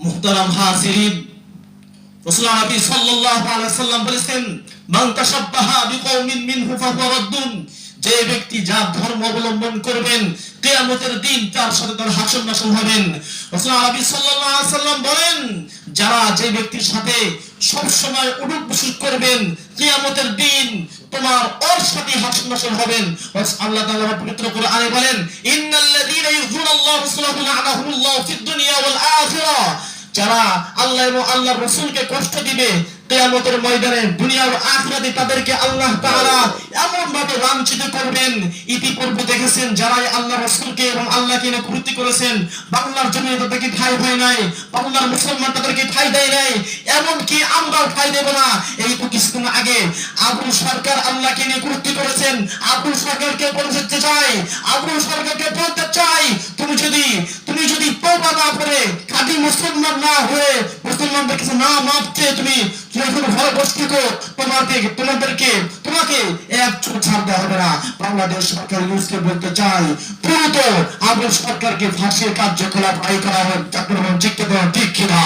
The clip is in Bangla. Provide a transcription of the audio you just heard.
মুহতারাম হাজিরিন, রাসূলুল্লাহ নবী সাল্লাল্লাহু আলাইহি ওয়াসাল্লাম বলেছেন, মান তাশাব্বাহা বিকওমিন মিনহু ফাহুয়া রাদ্দুন। যে ব্যক্তি যা ধর্ম অবলম্বন করবেন কিয়ামতের দিন তার সাথে তার হাসর নাসর হবেন। রাসূলুল্লাহ নবী সাল্লাল্লাহু আলাইহি ওয়াসাল্লাম বলেন, যারা যে ব্যক্তির সাথে সব সময় উঠুক বসুক করবেন কিয়ামতের দিন তোমার ওর সাথে হাসর নাসর হবেন। আল্লাহ তাআলা পবিত্র কোরআনে বলেন, ইন্নাল্লাযীনা ইউযুনাল্লাহু রাসূলাহু লা'নাহুমুল্লাহু ফিদ দুনিয়া ওয়াল আখিরাহ। যারা আল্লাহ এবং আল্লাহর রাসূলকে কষ্ট দিবে কিয়ামতের ময়দানে দুনিয়া ও আখিরাতে তাদেরকে আল্লাহ তাআলা এমন ভাবে লাঞ্ছিত করবেন। ইতিপূর্বে দেখেছেন যারা আল্লাহর রাসূলকে এবং আল্লাহকে নিয়ে কুরুক্তি করেছেন, বাংলার জমিনে তাদেরকে ঠাঁই হয় নাই, বাংলার মুসলমান তাদেরকে ঠাঁই দেয় নাই, এমন কি আমরাও ঠাঁই দেব না। এই তো কিছুদিন আগে আবুল সরকার আল্লাহকে নিয়ে কুরুক্তি করেছেন। আবুল সরকারকে বলতে চাই, আবুল সরকারকে বলতে চাই, তুমি যদি তওবা না করে খাঁটি মুসলমান না হয়ে মুসলমানদের কাছে না মাপ চেয়ে তুমি যখন ঘরে বসে থাকো, তোমাকে এক চুল ছাড় দেওয়া হবে না। বাংলাদেশ সরকার ইউনুসকে বলতে চাই, দ্রুত আবুল সরকারকে ফাঁসির কার্যকলাপ আই করা হোক। ঠিক কিনা?